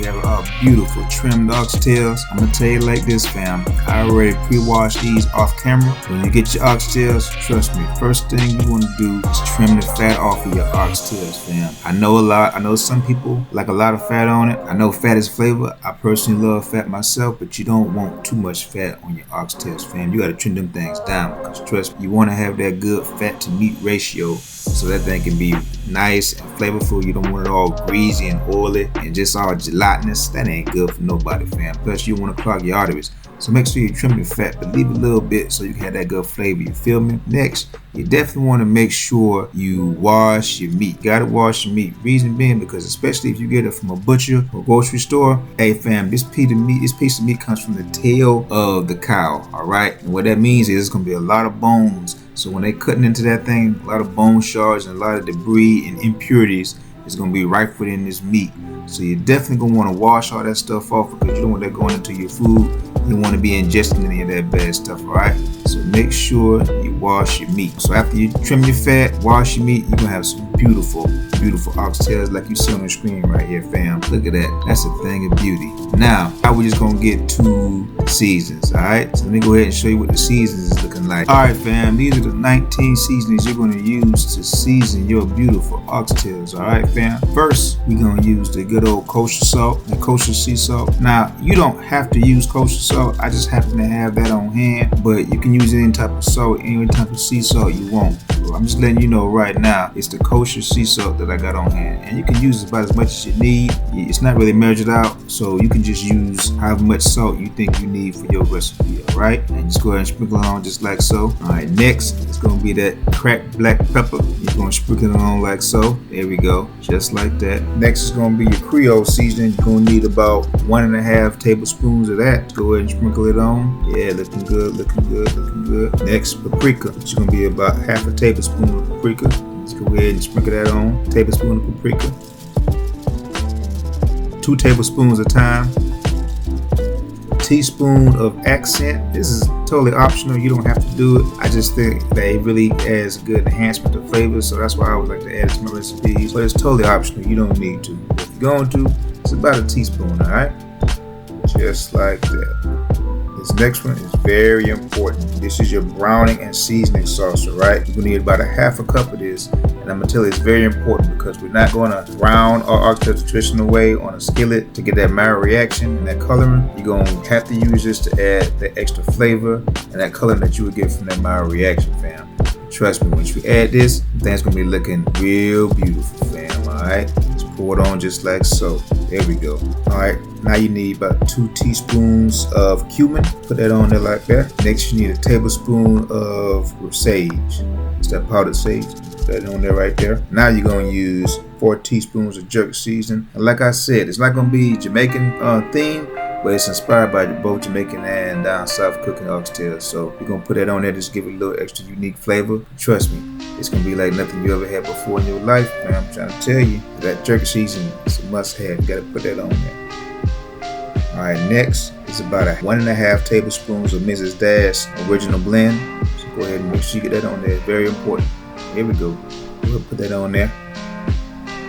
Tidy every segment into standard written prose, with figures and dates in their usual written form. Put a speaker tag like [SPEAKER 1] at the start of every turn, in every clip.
[SPEAKER 1] have our beautiful trimmed oxtails. I'm gonna tell you like this, fam. I already pre-washed these off camera. When you get your oxtails, trust me, first thing you want to do is trim the fat off of your oxtails, fam. I know some people like a lot of fat on it. I know fat is flavor. I personally love fat myself, but you don't want too much fat on your oxtails, fam. You gotta trim them things down, because trust me, you want to have that good fat to meat ratio so that thing can be nice and flavorful. You don't want it all greasy and oily and just all gelatinous. That ain't good for nobody, fam. Plus, you want to clog your arteries. So make sure you trim the fat, but leave a little bit so you can have that good flavor. You feel me? Next, you definitely want to make sure you wash your meat. You gotta wash your meat. Reason being, because especially if you get it from a butcher or grocery store, hey fam, this piece of meat comes from the tail of the cow. All right, and what that means is it's gonna be a lot of bones. So when they cutting into that thing, a lot of bone shards and a lot of debris and impurities is gonna be right within this meat. So you're definitely gonna want to wash all that stuff off, because you don't want that going into your food. You don't want to be ingesting any of that bad stuff, all right? So make sure you wash your meat. So after you trim your fat, wash your meat, you're gonna have some beautiful, beautiful oxtails like you see on the screen right here, fam. Look at that. That's a thing of beauty. Now we're just gonna get to seasons, all right? So let me go ahead and show you what the seasons is looking like. All right, fam. These are the 19 seasonings you're gonna use to season your beautiful oxtails, all right, fam? First, we're gonna use the good old kosher salt, the kosher sea salt. Now, you don't have to use kosher salt. I just happen to have that on hand, but you can use any type of salt, any type of sea salt you want. So I'm just letting you know right now, it's the kosher sea salt that I got on hand, and you can use about as much as you need. It's not really measured out, so you can just use however much salt you think you need for your recipe, all right? And just go ahead and sprinkle it on just like so. All right, next, it's gonna be that cracked black pepper. You're gonna sprinkle it on like so. There we go, just like that. Next is gonna be your Creole seasoning. You're gonna need about 1.5 tablespoons of that. Go ahead and sprinkle it on. Yeah, looking good, looking good, looking good. Next, paprika, which is gonna be about half a tablespoon of paprika. Let's go ahead and sprinkle that on. Tablespoon of paprika. 2 tablespoons of thyme. Teaspoon of accent. This is totally optional. You don't have to do it. I just think that it really adds a good enhancement to flavor, so that's why I always like to add it to my recipes. But it's totally optional. You don't need to. If you're going to, it's about a teaspoon, all right? Just like that. This next one is very important. This is your browning and seasoning sauce, all right? You're gonna need about 1/2 cup of this, and I'm gonna tell you it's very important, because we're not gonna brown our oxtails the traditional way on a skillet to get that Maillard reaction and that coloring. You're gonna have to use this to add the extra flavor and that coloring that you would get from that Maillard reaction, fam. Trust me, once you add this, things gonna be looking real beautiful, fam, all right? Just pour it on just like so. There we go. All right, now you need about 2 teaspoons of cumin. Put that on there like that. Next, you need a tablespoon of sage. It's that powdered sage. Put that on there right there. Now you're gonna use 4 teaspoons of jerk seasoning. And like I said, it's not gonna be Jamaican theme, but it's inspired by both Jamaican and down south cooking oxtails. So you're gonna put that on there, just give it a little extra unique flavor. Trust me, it's gonna be like nothing you ever had before in your life, man. I'm trying to tell you, that jerk seasoning is a must-have. You gotta put that on there. All right, next is about 1.5 tablespoons of Mrs. Dash original blend. So go ahead and make sure you get that on there. It's very important. Here we go. We'll put that on there.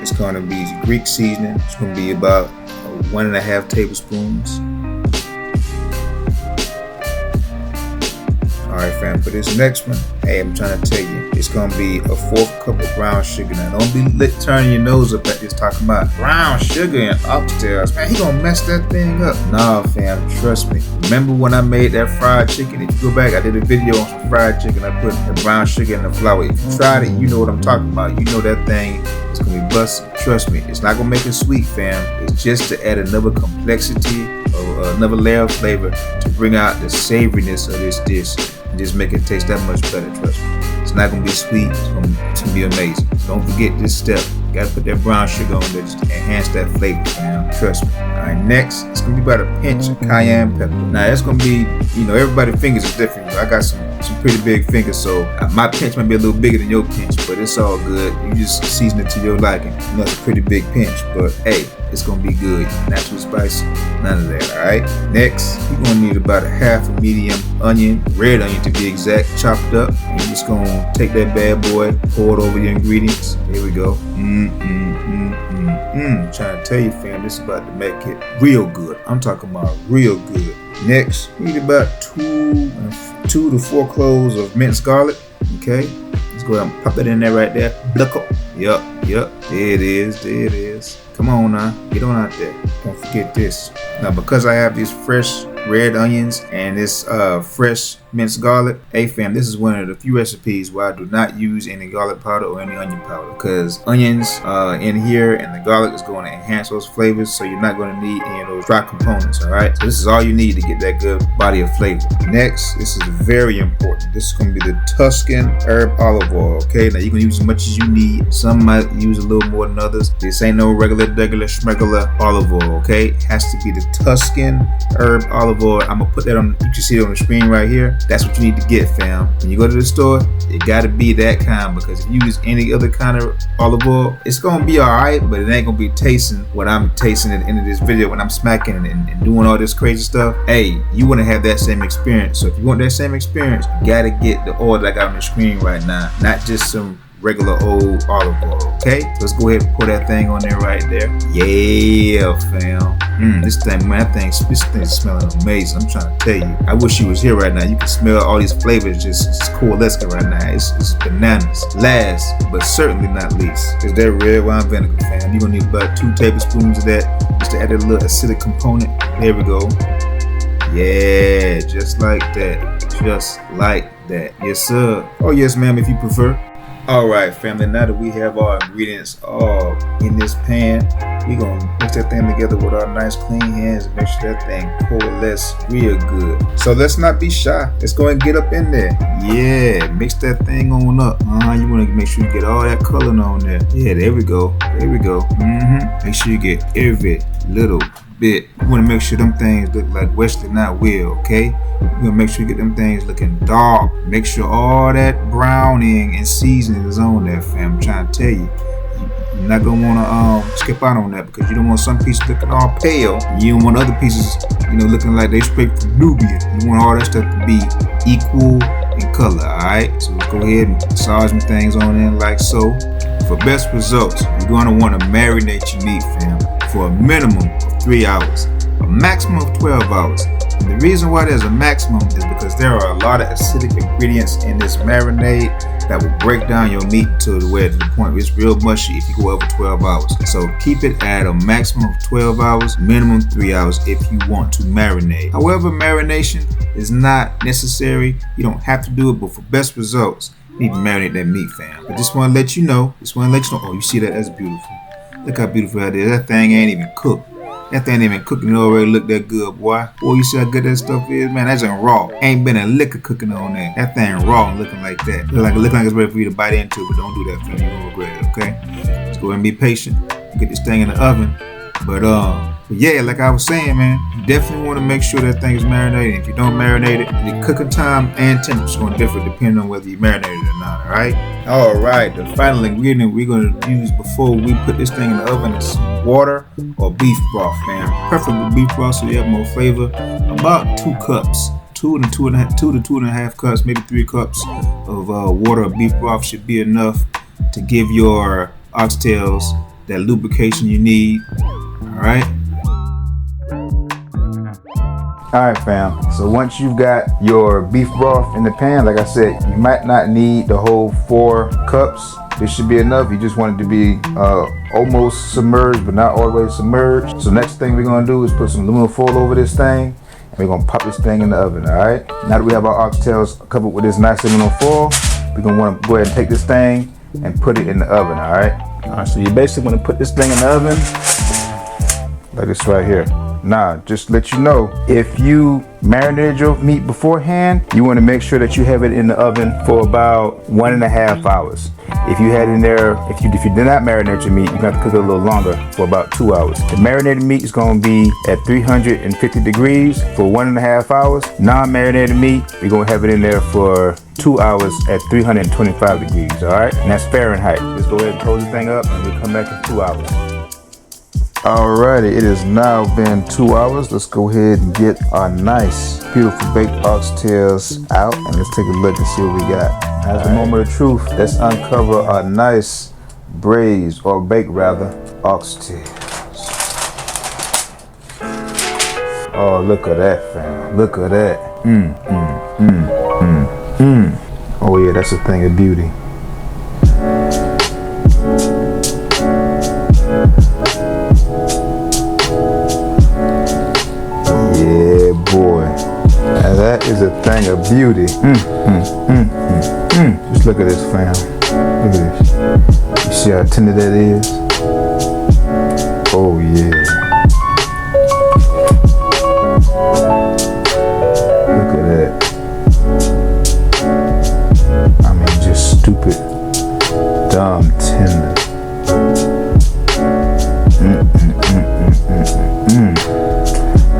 [SPEAKER 1] It's gonna be Greek seasoning. It's gonna be about 1.5 tablespoons. Alright fam, for this next one, hey, I'm trying to tell you, it's gonna be a 1/4 cup of brown sugar. Now don't be turning your nose up at this talking about brown sugar and oxtails. Man, he gonna mess that thing up. Nah fam, trust me. Remember when I made that fried chicken? If you go back, I did a video on some fried chicken. I put the brown sugar in the flour. If you tried it, you know what I'm talking about. You know that thing is gonna be busted. Trust me, it's not gonna make it sweet, fam. It's just to add another complexity or another layer of flavor to bring out the savoriness of this dish and just make it taste that much better. Trust me, it's not gonna be sweet. It's gonna be amazing. Don't forget this step. You gotta put that brown sugar on there just to enhance that flavor, fam. Trust me. All right, next, it's gonna be about a pinch of cayenne pepper. Now that's gonna be, everybody's fingers are different. I got some pretty big fingers, so my pinch might be a little bigger than your pinch, but it's all good. You just season it to your liking. It's a pretty big pinch, but hey, it's gonna be good. Not too spicy, none of that. Alright. Next, you're gonna need about a half a medium onion, red onion to be exact, chopped up. And you're just gonna take that bad boy, pour it over the ingredients. Here we go. I'm trying to tell you, fam, this is about to make it real good. I'm talking about real good. Next, you need about 2 to 4 cloves of minced garlic. Okay, let's go ahead and pop it in there right there. Yup. There it is. Come on now, get on out there. Don't forget this. Now, because I have these fresh red onions and this fresh minced garlic, hey fam, this is one of the few recipes where I do not use any garlic powder or any onion powder, because onions in here and the garlic is going to enhance those flavors, so you're not going to need any of those dry components. All right, so this is all you need to get that good body of flavor. Next, this is very important. This is going to be the Tuscan herb olive oil. Okay, now you can use as much as you need. Some might use a little more than others. This ain't no regular schmegular olive oil. Okay, it has to be the Tuscan herb olive oil. I'm gonna put that on. You can see it on the screen right here. That's what you need to get, fam. When you go to the store, it gotta be that kind, because if you use any other kind of olive oil, it's gonna be alright, but it ain't gonna be tasting what I'm tasting at the end of this video when I'm smacking and doing all this crazy stuff. Hey, you wanna have that same experience. So if you want that same experience, you gotta get the oil that I got on the screen right now, not just some regular old olive oil. Okay, let's go ahead and pour that thing on there right there. Yeah, fam. This thing is smelling amazing. I'm trying to tell you. I wish you was here right now. You can smell all these flavors just coalescing right now. It's bananas. Last but certainly not least is that red wine vinegar, fam. You're gonna need about 2 tablespoons of that just to add a little acidic component. There we go. Yeah, just like that. Just like that. Yes, sir. Oh, yes, ma'am, if you prefer. Alright, family, now that we have our ingredients all in this pan, we're going to mix that thing together with our nice clean hands and make sure that thing coalesces real good. So let's not be shy. Let's go and get up in there. Yeah, mix that thing on up. You want to make sure you get all that color on there. Yeah, there we go. Make sure you get every little bit. You want to make sure them things look like Wesley, not Will, okay? You're going to make sure you get them things looking dark. Make sure all that browning and seasoning is on there, fam. I'm trying to tell you. You're not going to want to skip out on that, because you don't want some pieces looking all pale. You don't want other pieces, looking like they straight from Nubia. You want all that stuff to be equal in color, alright? So let's go ahead and massage them things on in like so. For best results, you're going to want to marinate your meat, fam, for a minimum of 3 hours, a maximum of 12 hours. And the reason why there's a maximum is because there are a lot of acidic ingredients in this marinade that will break down your meat to the point where it's real mushy if you go over 12 hours. So keep it at a maximum of 12 hours, minimum 3 hours if you want to marinate. However, marination is not necessary. You don't have to do it, but for best results, you need to marinate that meat, fam. I just want to let you know. Oh, you see that? That's beautiful. Look how beautiful that is. That thing ain't even cooked. That thing ain't even cooking. It already look that good, boy. Boy, you see how good that stuff is, man. That's just raw. Ain't been a lick of cooking on that. That thing raw and looking like that. Look like it's ready for you to bite into, but don't do that, fam. You won't regret it, okay? Let's go ahead and be patient. Get this thing in the oven. But yeah, like I was saying, man, you definitely want to make sure that thing is marinated. If you don't marinate it, the cooking time and temperature is going to differ depending on whether you marinate it or not, Alright, the final ingredient we're going to use before we put this thing in the oven is water or beef broth, fam. Preferably beef broth so you have more flavor. About 2 cups. 2 to 2.5 cups, maybe 3 cups of water or beef broth should be enough to give your oxtails that lubrication you need. Alright, fam. So once you've got your beef broth in the pan, like I said, you might not need the whole 4 cups. This should be enough. You just want it to be almost submerged, but not all the way submerged. So next thing we're going to do is put some aluminum foil over this thing, and we're going to pop this thing in the oven, alright? Now that we have our oxtails covered with this nice aluminum foil, we're going to want to go ahead and take this thing and put it in the oven, alright? Alright, so you basically want to put this thing in the oven like this right here. Now, just to let you know, if you marinated your meat beforehand, you want to make sure that you have it in the oven for about 1.5 hours. If you had in there, if you did not marinate your meat, you have to cook it a little longer for about 2 hours. The marinated meat is going to be at 350 degrees for 1.5 hours. Non-marinated meat, we're going to have it in there for 2 hours at 325 degrees, all right? And that's Fahrenheit. Let's go ahead and close the thing up and we'll come back in 2 hours. Alrighty, it has now been 2 hours. Let's go ahead and get our nice, beautiful baked oxtails out, and let's take a look and see what we got. As the moment of truth, let's uncover our nice braised, or baked rather, oxtails. Oh, look at that, fam. Look at that. Oh yeah, that's a thing of beauty. Yeah, boy. Now that is a thing of beauty. Just look at this, fam. Look at this. You see how tender that is? Oh yeah. Look at that. I mean, just stupid, dumb tender.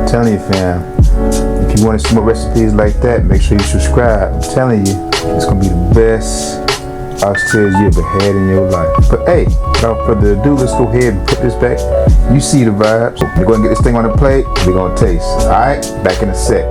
[SPEAKER 1] Telling you, fam, if you want to see more recipes like that, make sure you subscribe. I'm telling you, it's gonna be the best oxtails you ever had in your life. But hey, without further ado, let's go ahead and put this back. You see the vibes. We're gonna get this thing on the plate. We're gonna taste. All right, back in a sec.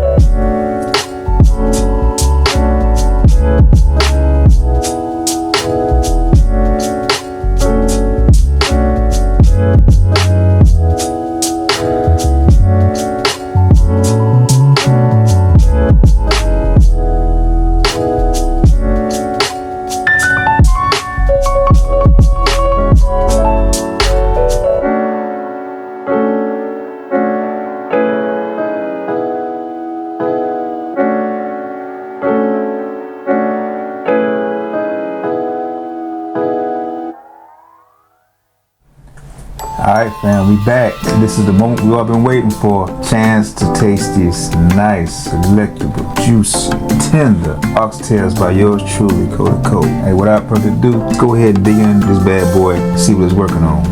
[SPEAKER 1] Alright fam, we back. This is the moment we all been waiting for. Chance to taste these nice, delectable, juicy, tender oxtails by yours truly, coat to coat. Hey, without further ado, let's go ahead and dig into this bad boy and see what it's working on.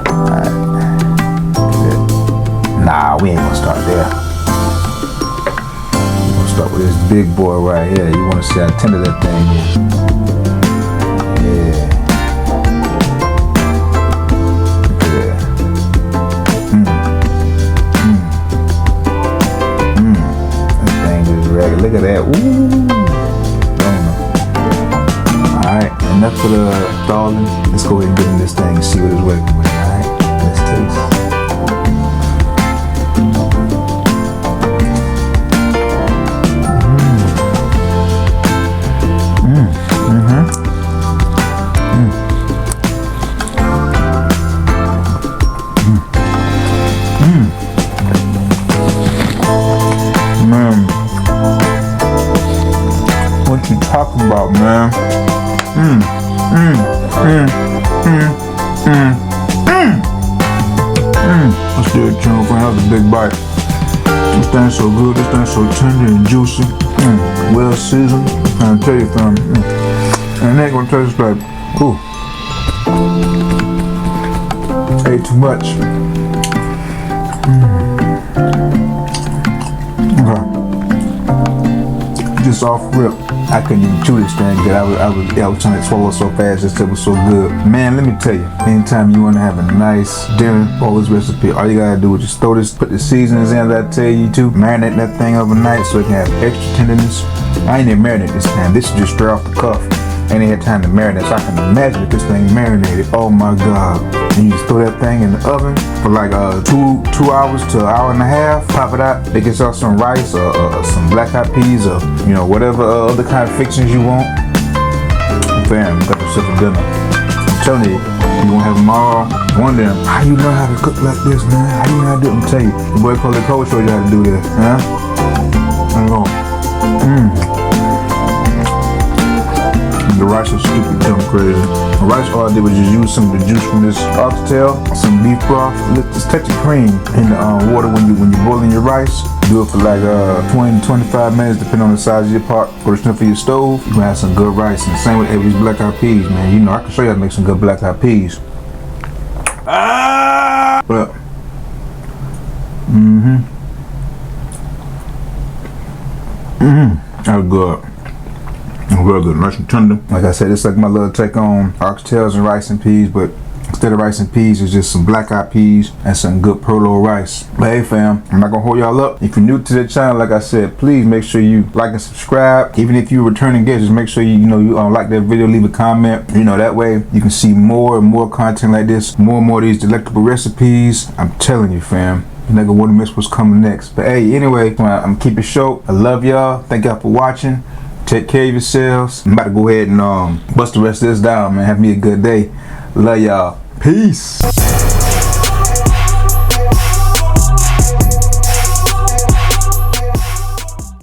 [SPEAKER 1] Alright. Nah, we ain't gonna start there. We're gonna start with this big boy right here. You wanna see how tender that thing is. Yeah. Look at that. Ooh. Alright, enough for the stalling. Let's go ahead and get in this thing and see what it's working with. Alright, let's taste. What you talking about, man? Let's do it, John. We're gonna have a big bite. This thing's so good. This thing's so tender and juicy. Well seasoned. I'll tell you, fam. And it ain't gonna taste like, ooh, ate too much. Okay. Just off rip. I couldn't even chew this thing because I was trying to swallow so fast. This stuff was so good. Man, let me tell you, anytime you want to have a nice dinner, follow this recipe. All you gotta do is just throw this, put the seasonings in that I tell you to, marinate that thing overnight so it can have extra tenderness. I ain't even marinate this time. This is just straight off the cuff. Ain't had time to marinate, so I can imagine if this thing marinated. Oh my God. And you just throw that thing in the oven for like 2 hours to an hour and a half. Pop it out, make yourself some rice or some black-eyed peas or whatever other kind of fixings you want. Bam, got yourself a dinner. I'm telling you, you won't have them all wondering how you learn how to cook like this, man. How you know how to do it? I'm telling you, the boy Cole showed you how to do this, huh? The rice is stupid dumb crazy. The rice, all I did was just use some of the juice from this oxtail, some beef broth, just touch of cream in the water when you're boiling your rice. Do it for like 20 to 25 minutes, depending on the size of your pot or the strength of your stove. You're gonna have some good rice. And the same with these black-eyed peas, man. You know, I can show you how to make some good black-eyed peas. But that's good. Real good, nice and tender. Like I said, it's like my little take on oxtails and rice and peas, but instead instead of rice and peas, it's just some black-eyed peas and some good Prolo rice. But hey fam, I'm not gonna hold y'all up. If you're new to the channel, like I said, please make sure you like and subscribe. Even if you're returning guests, just make sure you like that video, leave a comment. That way you can see more and more content like this, more and more of these delectable recipes. I'm telling you fam, you're not gonna want to miss what's coming next. But hey, anyway, I'm keep it short. I love y'all. Thank y'all for watching. Take care of yourselves. I'm about to go ahead and bust the rest of this down, man. Have me a good day. Love y'all. Peace.